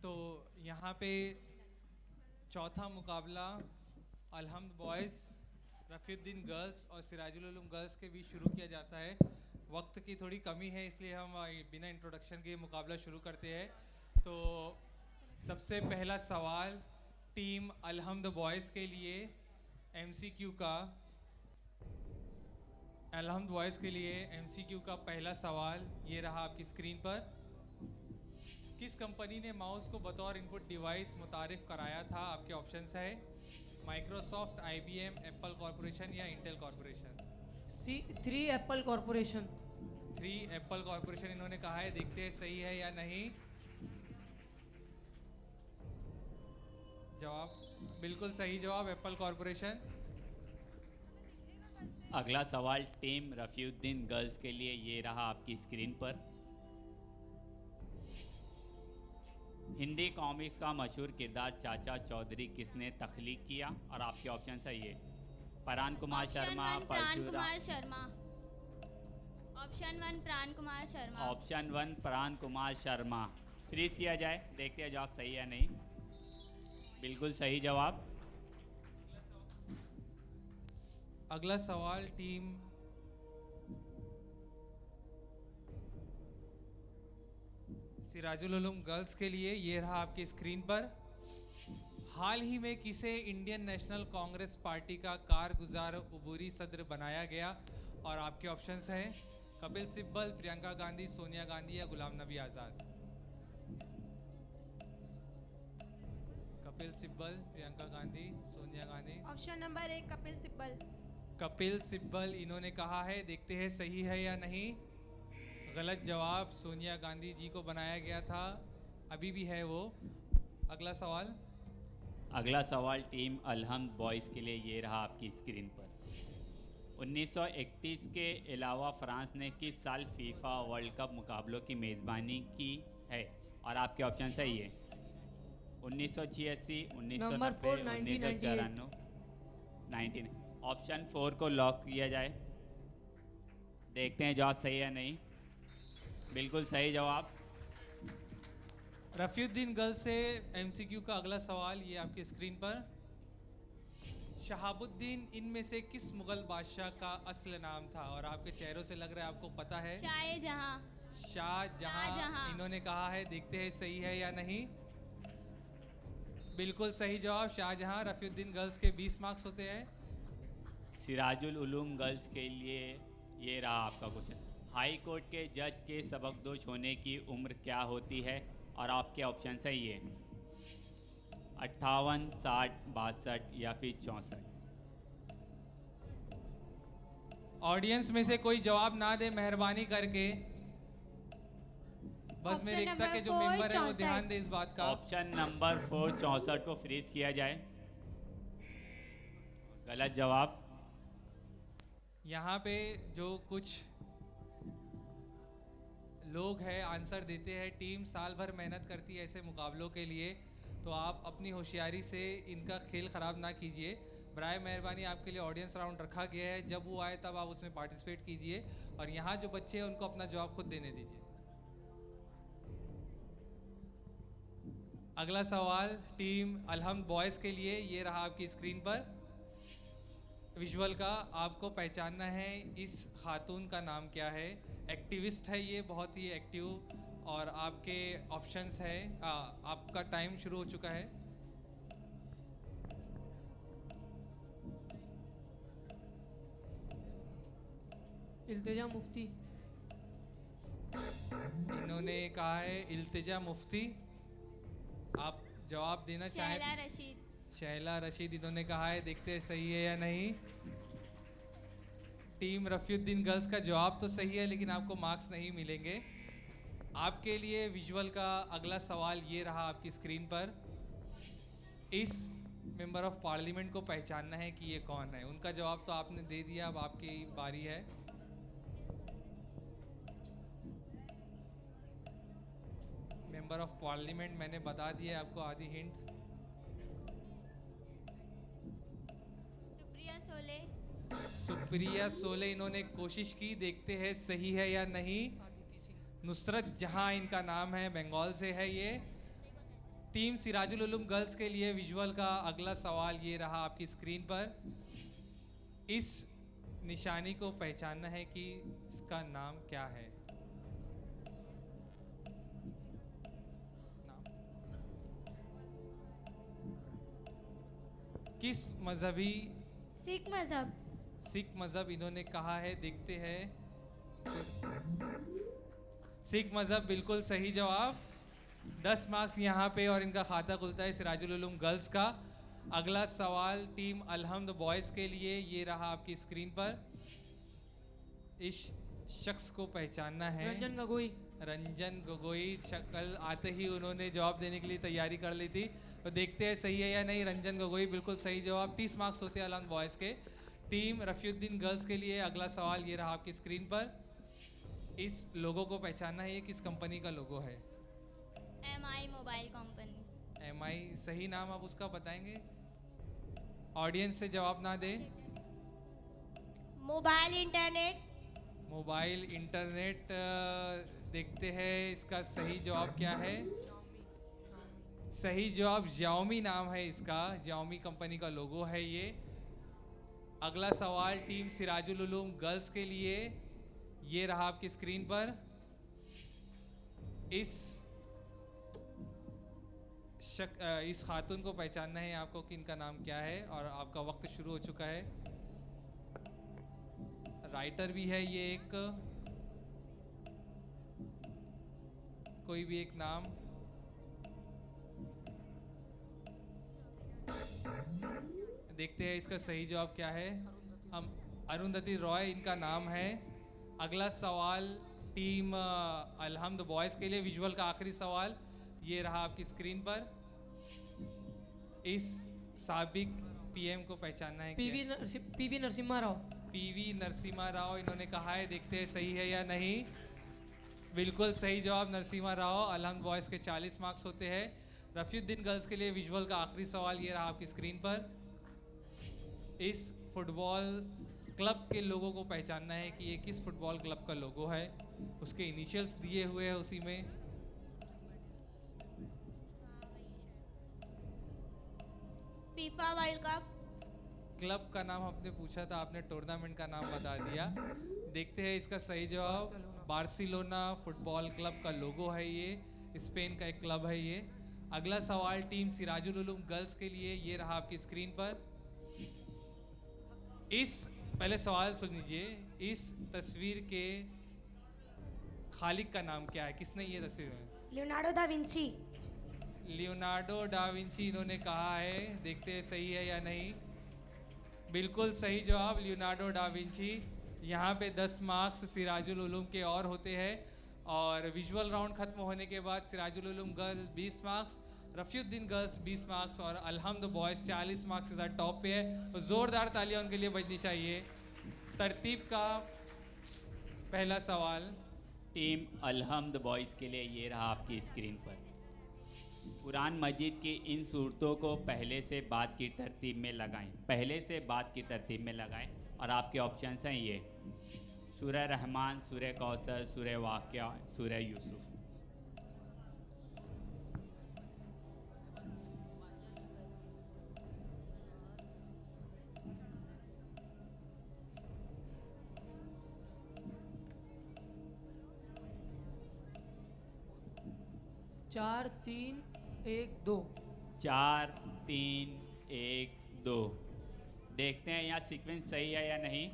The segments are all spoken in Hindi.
तो यहाँ पे चौथा मुकाबला अलहम्द बॉयज़, रफ़ीउद्दीन गर्ल्स और सिराजुल उलूम गर्ल्स के बीच शुरू किया जाता है। वक्त की थोड़ी कमी है, इसलिए हम बिना इंट्रोडक्शन के मुकाबला शुरू करते हैं। तो सबसे पहला सवाल टीम अलहम्द बॉयज़ के लिए एमसीक्यू का अलहम्द बॉयज़ के लिए एमसीक्यू का पहला सवाल ये रहा आपकी स्क्रीन पर। किस कंपनी ने माउस को बतौर इनपुट डिवाइस मुतारिफ कराया था? आपके ऑप्शंस है माइक्रोसॉफ्ट, आईबीएम, एप्पल कॉरपोरेशन या Intel corporation. Three Apple corporation. 3 Apple corporation इन्होंने कहा है, देखते हैं सही है या नहीं। जवाब बिल्कुल सही जवाब, एप्पल कॉरपोरेशन। अगला सवाल टीम रफ़ीउद्दीन गर्ल्स के लिए ये रहा आपकी स्क्रीन पर। हिंदी कॉमिक्स का मशहूर किरदार चाचा चौधरी किसने तख्लीक किया? और आपके ऑप्शन सही है परान कुमार शर्मा, कुमार शर्मा। ऑप्शन 1 प्राण कुमार शर्मा। ऑप्शन 1 प्राण कुमार शर्मा। फ्रीज किया जाए, देखते हैं जवाब सही है नहीं। बिल्कुल सही जवाब। अगला सवाल टीम सिराजुल उलूम गर्ल्स के लिए ये रहा आपकी स्क्रीन पर। हाल ही में किसे इंडियन नेशनल कांग्रेस पार्टी का कारगुजार अबूरी सदर बनाया गया? और आपके ऑप्शंस हैं कपिल सिब्बल, प्रियंका गांधी, सोनिया गांधी या गुलाम नबी आज़ाद। कपिल सिब्बल, प्रियंका गांधी, सोनिया गांधी। Option number 1 Kapil Sibal. कपिल सिब्बल इन्होंने कहा है, देखते हैं सही है या नहीं। गलत जवाब, सोनिया गांधी जी को बनाया गया था, अभी भी है वो। अगला सवाल। अगला सवाल टीम अलहम्द बॉयज़ के लिए ये रहा आपकी स्क्रीन पर। 1931 के अलावा फ्रांस ने किस साल फीफा वर्ल्ड कप मुकाबलों की मेज़बानी की है? और आपके ऑप्शन सही है 1986, 1990, 1994, 19। ऑप्शन 4 को लॉक किया जाए, देखते हैं जवाब सही है नहीं। बिल्कुल सही जवाब। रफ़ीउद्दीन गर्ल्स से एमसीक्यू का अगला सवाल ये आपकी स्क्रीन पर। शहाबुद्दीन इनमें से किस मुगल बादशाह का असल नाम था? और आपके चेहरों से लग रहा है आपको पता है। शाहजहां इन्होंने कहा है, देखते हैं सही है या नहीं। बिल्कुल सही जवाब, शाहजहां। रफ़ीउद्दीन गर्ल्स के 20 मार्क्स होते हैं। सिराजुल उलूम गर्ल्स के लिए ये रहा आपका क्वेश्चन। हाई कोर्ट के जज के सबकदोश होने की उम्र क्या होती है? और आपके ऑप्शन सही है 58, 60, 62 या फिर 64। ऑडियंस में से कोई जवाब ना दे मेहरबानी करके। बस मेरी एकता के जो मेंबर है वो ध्यान दे इस बात का। ऑप्शन नंबर 4 64 को फ्रीज किया जाए। गलत जवाब। यहाँ पे जो कुछ लोग हैं आंसर देते हैं। टीम साल भर मेहनत करती है ऐसे मुकाबलों के लिए, तो आप अपनी होशियारी से इनका खेल ख़राब ना कीजिए। बराए मेहरबानी आपके लिए ऑडियंस राउंड रखा गया है, जब वो आए तब आप उसमें पार्टिसिपेट कीजिए। और यहाँ जो बच्चे हैं उनको अपना जवाब खुद देने दीजिए। अगला सवाल टीम अलहम्द बॉयज़ के लिए ये रहा आपकी स्क्रीन पर। विजुअल का आपको पहचानना है, इस खातून का नाम क्या है? एक्टिविस्ट है ये, बहुत ही एक्टिव। और आपके ऑप्शंस है, आपका टाइम शुरू हो चुका है। इल्तिजा मुफ्ती। इन्होंने कहा है इल्तिजा मुफ्ती। आप जवाब देना चाहें? शैला रशीद। शैला रशीद इन्होंने कहा है, देखते हैं सही है या नहीं। टीम रफ़ीउद्दीन गर्ल्स का जवाब तो सही है, लेकिन आपको मार्क्स नहीं मिलेंगे। आपके लिए विजुअल का अगला सवाल ये रहा आपकी स्क्रीन पर। इस मेंबर ऑफ पार्लियामेंट को पहचानना है कि ये कौन है। उनका जवाब तो आपने दे दिया, अब आपकी बारी है। मेंबर ऑफ पार्लियामेंट मैंने बता दिया आपको, आधी हिंट। सुप्रिया सोले इन्होंने कोशिश की, देखते हैं सही है या नहीं। नुसरत जहां इनका नाम है, बंगाल से है ये। टीम सिराजुल उलूम गर्ल्स के लिए विजुअल का अगला सवाल ये रहा आपकी स्क्रीन पर। इस निशानी को पहचानना है कि इसका नाम क्या है। किस मजहबी सिख मजहब। सिख मजहब इन्होंने कहा है, देखते हैं। सिख मजहब बिल्कुल सही जवाब। 10 मार्क्स यहाँ पे और इनका खाता खुलता है सिराजुल उलूम गर्ल्स का। अगला सवाल टीम अलहम्द बॉयज़ के लिए ये रहा आपकी स्क्रीन पर। इस शख्स को पहचानना है। रंजन गोगोई। रंजन गोगोई। शक्ल आते ही उन्होंने जवाब देने के लिए तैयारी कर ली थी, तो देखते हैं सही है या नहीं। रंजन गोगोई बिल्कुल सही जवाब। 30 मार्क्स होते हैं अलहम्द बॉयज़ के। टीम रफ़ीउद्दीन गर्ल्स के लिए अगला सवाल ये रहा आपकी स्क्रीन पर। इस लोगो को पहचानना है, ये किस कंपनी का लोगो है। MI mobile company. MI सही नाम आप उसका बताएंगे, ऑडियंस से जवाब ना दे। Mobile internet. Mobile internet. देखते हैं इसका सही जवाब क्या है। सही जवाब Xiaomi नाम है इसका। Xiaomi कंपनी का लोगो है ये। अगला सवाल टीम सिराजुल उलूम गर्ल्स के लिए ये रहा आपकी स्क्रीन पर। इस खातून को पहचानना है आपको कि इनका नाम क्या है, और आपका वक्त शुरू हो चुका है। राइटर भी है ये एक, कोई भी एक नाम। देखते हैं इसका सही जवाब क्या है। हम अरुंधति रॉय इनका नाम है। अगला सवाल टीम अलहम्द बॉयज़ के लिए विजुअल का आखिरी सवाल ये रहा आपकी स्क्रीन पर। इस साबिक पीएम को पहचानना है। पीवी नरसिम्हा राव। पीवी नरसिम्हा राव इन्होंने कहा है, देखते हैं सही है या नहीं। बिल्कुल सही जवाब नरसिम्हा राव। अलहम्द बॉयज़ के 40 मार्क्स होते हैं। रफ़ीउद्दीन गर्ल्स के लिए विजुअल का आखिरी सवाल ये रहा आपकी स्क्रीन पर। इस फुटबॉल क्लब के लोगों को पहचानना है कि ये किस फुटबॉल क्लब का लोगो है। उसके इनिशियल्स दिए हुए हैं उसी में। FIFA world cup. क्लब का नाम आपने पूछा था, आपने टूर्नामेंट का नाम बता दिया। देखते हैं इसका सही जवाब। बार्सिलोना फुटबॉल क्लब का लोगो है ये, स्पेन का एक क्लब है ये। अगला सवाल टीम सिराजुल उलूम गर्ल्स के लिए ये रहा आपकी स्क्रीन पर। पहले सवाल सुन लीजिए। इस तस्वीर के खालिक का नाम क्या है, किसने ये तस्वीर में। Leonardo da Vinci. Leonardo da Vinci इन्होंने कहा है, देखते हैं सही है या नहीं। बिल्कुल सही जवाब लियोनार्डो डा विंची। यहाँ पे 10 मार्क्स सिराजुल उलूम के और होते हैं, और विजुअल राउंड खत्म होने के बाद Sirajul Uloom girl 20 marks, Rafiuddin girls 20 marks और अलहम्द बॉयज़ 40 मार्क्स के साथ टॉप पे है। तो ज़ोरदार तालियां उनके लिए बजनी चाहिए। तरतीब का पहला सवाल टीम अलहम्द बॉयज़ के लिए ये रहा आपकी स्क्रीन पर। कुरान मजीद की इन सूरतों को पहले से बाद की तरतीब में लगाएं। पहले से बाद की तरतीब में लगाएं, और आपके ऑप्शंस हैं ये: सूरह रहमान, सूरह कौसर, सूरह वाक़िया, सूरह यूसुफ। चार तीन एक दो। 4 3 1 2। देखते हैं यहाँ सीक्वेंस सही है या नहीं।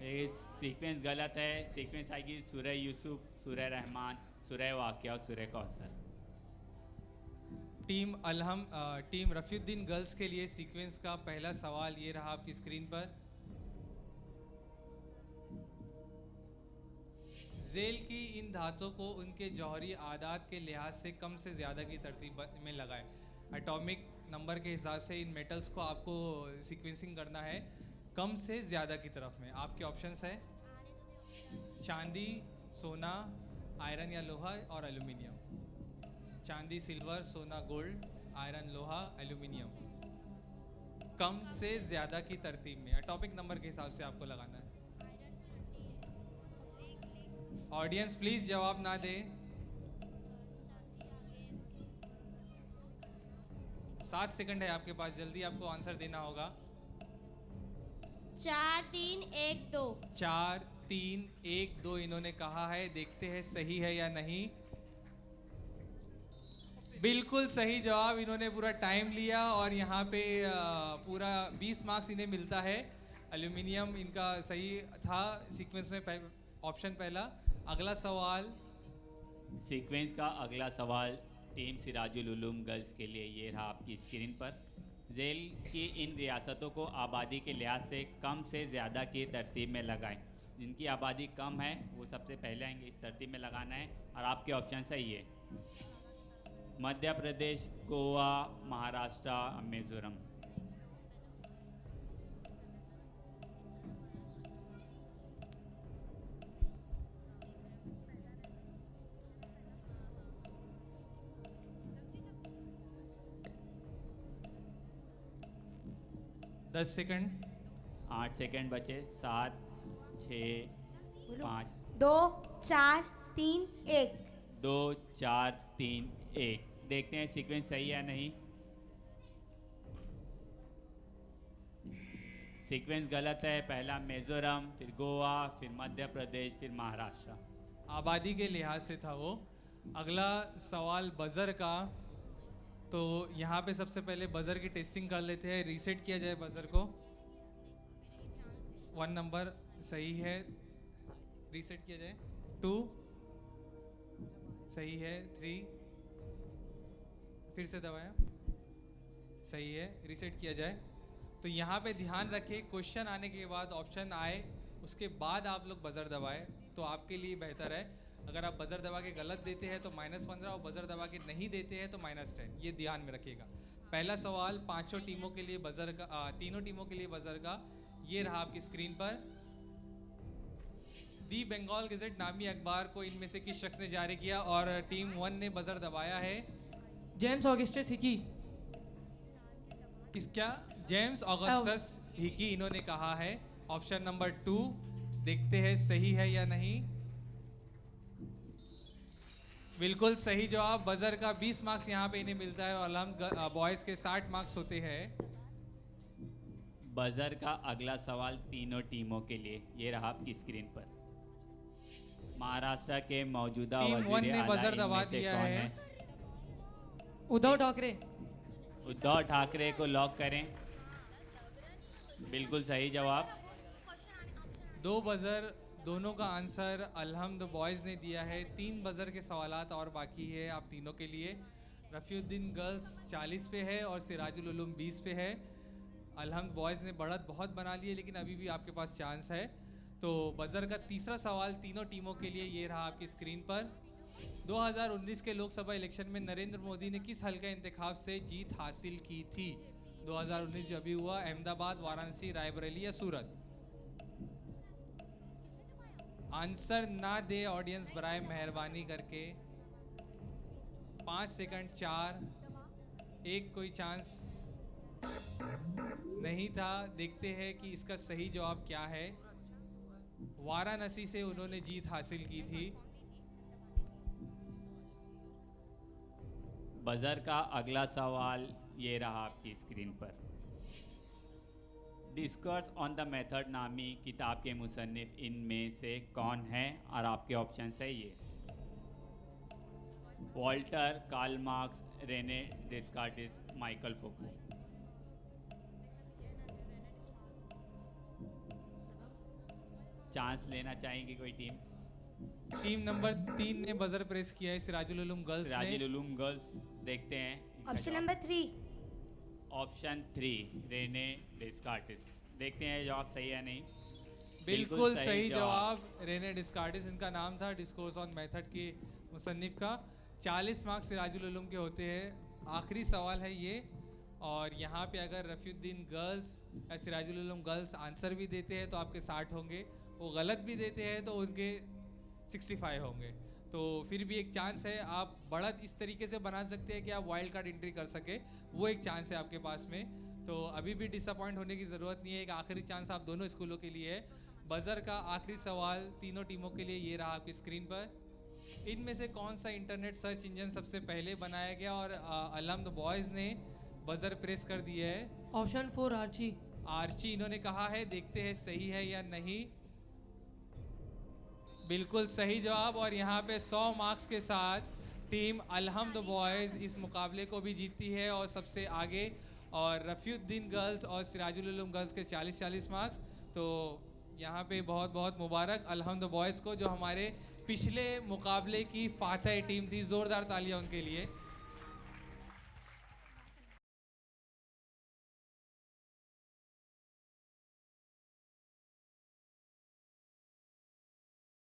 ये सीक्वेंस गलत है। सीक्वेंस आएगी सूरह यूसुफ, सूरह रहमान, सूरह वाक़िया और सूरह कौसर। टीम रफ़ीउद्दीन गर्ल्स के लिए सीक्वेंस का पहला सवाल ये रहा आपकी स्क्रीन पर। ज़ेल की इन धातुओं को उनके जौहरी आदात के लिहाज से कम से ज़्यादा की तरतीब में लगाएं। एटॉमिक नंबर के हिसाब से इन मेटल्स को आपको सीक्वेंसिंग करना है कम से ज़्यादा की तरफ में। आपके ऑप्शंस है चांदी, सोना, आयरन या लोहा और एल्यूमिनियम। चांदी, सिल्वर, सोना, गोल्ड, आयरन, लोहा, एल्यूमिनियम। कम से ज़्यादा की तरतीब में एटॉमिक नंबर के हिसाब से आपको लगाना है। ऑडियंस प्लीज़ जवाब ना दे। 7 सेकंड है आपके पास, जल्दी आपको आंसर देना होगा। 4 3 1 2। 4 3 1 2 इन्होंने कहा है, देखते हैं सही है या नहीं। बिल्कुल सही जवाब, इन्होंने पूरा टाइम लिया और यहाँ पे पूरा 20 मार्क्स इन्हें मिलता है। एल्यूमिनियम इनका सही था सीक्वेंस में, ऑप्शन पहला। अगला सवाल, सीक्वेंस का अगला सवाल टीम सिराजुल उलूम गर्ल्स के लिए ये रहा आपकी स्क्रीन पर। झेल की इन रियासतों को आबादी के लिहाज से कम से ज़्यादा की तरतीब में लगाएं। जिनकी आबादी कम है वो सबसे पहले आएंगे, इस तरतीब में लगाना है। और आपके ऑप्शन सही है मध्य प्रदेश, गोवा, महाराष्ट्र, मिजोरम। दस सेकंड। 8 सेकंड बचे। 7 6 5 2 4 3 1। 2 4 3 1। देखते हैं सीक्वेंस सही है या नहीं। सीक्वेंस गलत है। पहला मिजोरम, फिर गोवा, फिर मध्य प्रदेश, फिर महाराष्ट्र। आबादी के लिहाज से था वो। अगला सवाल बजर का, तो यहाँ पे सबसे पहले बजर की टेस्टिंग कर लेते हैं। रीसेट किया जाए बजर को। 1 नंबर सही है, रीसेट किया जाए। 2 सही है। 3 फिर से दबाया, सही है, रीसेट किया जाए। तो यहाँ पे ध्यान रखें, क्वेश्चन आने के बाद ऑप्शन आए उसके बाद आप लोग बजर दबाएं तो आपके लिए बेहतर है। अगर आप बजर दबा के गलत देते हैं तो -15 और बजर दबा के नहीं देते हैं तो -10, ये ध्यान में रखिएगा। पहला सवाल पांचों टीमों के लिए बजर का, तीनों टीमों के लिए बजर का, ये रहा आपकी स्क्रीन पर। दी बंगाल गजेट नामी अखबार को इनमें से किस शख्स ने जारी किया और टीम 1 ने बजर दबाया है? James Augustus Hicky. किसका? जेम्स ऑगस्टस हिकी इन्होंने कहा है। ऑप्शन नंबर 2, देखते हैं सही है या नहीं। बिल्कुल सही जवाब। बजर का 20 मार्क्स यहाँ पे इन्हें मिलता है और अलहम्द बॉयज के 60 मार्क्स होते हैं। बजर का अगला सवाल तीनों टीमों के लिए, ये रहा आपकी स्क्रीन पर। महाराष्ट्र के मौजूदा टीम 1 वजीर ने आला बजर दबा इनमें से दिया कौन है। है? उद्धव ठाकरे। उद्धव ठाकरे को लॉक करें। बिल्कुल सही जवाब। 2 बजर, दोनों का आंसर अलहम्द बॉयज ने दिया है। 3 बजर के सवालात और बाकी है आप तीनों के लिए। रफ़ीउद्दीन गर्ल्स 40 पे है और सिराजुल उलूम 20 पे है। अलहम्द बॉयज़ ने बढ़त बहुत बना ली है लेकिन अभी भी आपके पास चांस है। तो बजर का तीसरा सवाल तीनों टीमों के लिए, ये रहा आपकी स्क्रीन पर। 2019 के लोकसभा इलेक्शन में नरेंद्र मोदी ने किस हल्का इंतखाब से जीत हासिल की थी? 2019 जो अभी हुआ, अहमदाबाद, वाराणसी, रायबरेली या सूरत? आंसर ना दे ऑडियंस बराए मेहरबानी करके। 5 सेकंड। 4 1 कोई चांस नहीं था। देखते हैं कि इसका सही जवाब क्या है। वाराणसी से उन्होंने जीत हासिल की थी। बजर का अगला सवाल ये रहा आपकी स्क्रीन पर। डिस्कर्स ऑन द मेथड नामी किताब के मुसन्निफ इनमें से कौन है? और आपके ऑप्शन सही है Voltaire, Karl Marx, Rene Descartes, Michel Foucault. Chance लेना चाहेंगे कोई टीम? टीम नंबर 3 ने बजर प्रेस किया है, सिराजुल उलूम गर्ल्स ने। सिराजुल उलूम गर्ल्स। देखते हैं इनका ऑप्शन जवाब। नंबर 3। Option 3 Rene Descartes. देखते हैं जवाब सही है नहीं। बिल्कुल सही जवाब। रेने डिस्कार्टिस इनका नाम था, डिस्कोर्स ऑन मेथड के मुसन्निफ का। 40 मार्क्स सिराजुल उलूम के होते हैं। आखिरी सवाल है ये, और यहाँ पे अगर रफ़ीउद्दीन गर्ल्स या सिराजुल उलूम गर्ल्स आंसर भी देते हैं तो आपके 60 होंगे, वो गलत भी देते हैं तो उनके 65 होंगे। तो फिर भी एक चांस है, आप बढ़त इस तरीके से बना सकते हैं कि आप वाइल्ड कार्ड एंट्री कर सके, वो एक चांस है आपके पास में। तो अभी भी डिसअपॉइंट होने की ज़रूरत नहीं है, एक आखिरी चांस आप दोनों स्कूलों के लिए है। बजर का आखिरी सवाल तीनों टीमों के लिए, ये रहा आपकी स्क्रीन पर। इनमें से कौन सा इंटरनेट सर्च इंजन सबसे पहले बनाया गया? और अलहम्द बॉयज़ ने बजर प्रेस कर दिया है। Option 4 Archie. आर्ची इन्होंने कहा है, देखते हैं सही है या नहीं। बिल्कुल सही जवाब, और यहाँ पे 100 मार्क्स के साथ टीम अलहम्द बॉयज़ इस मुकाबले को भी जीतती है और सबसे आगे, और रफ़ीउद्दीन गर्ल्स और सिराजुल उलूम गर्ल्स के 40-40 मार्क्स। तो यहाँ पे बहुत बहुत मुबारक अलहम्द बॉयज़ को, जो हमारे पिछले मुकाबले की फातह टीम थी। ज़ोरदार तालियां उनके लिए।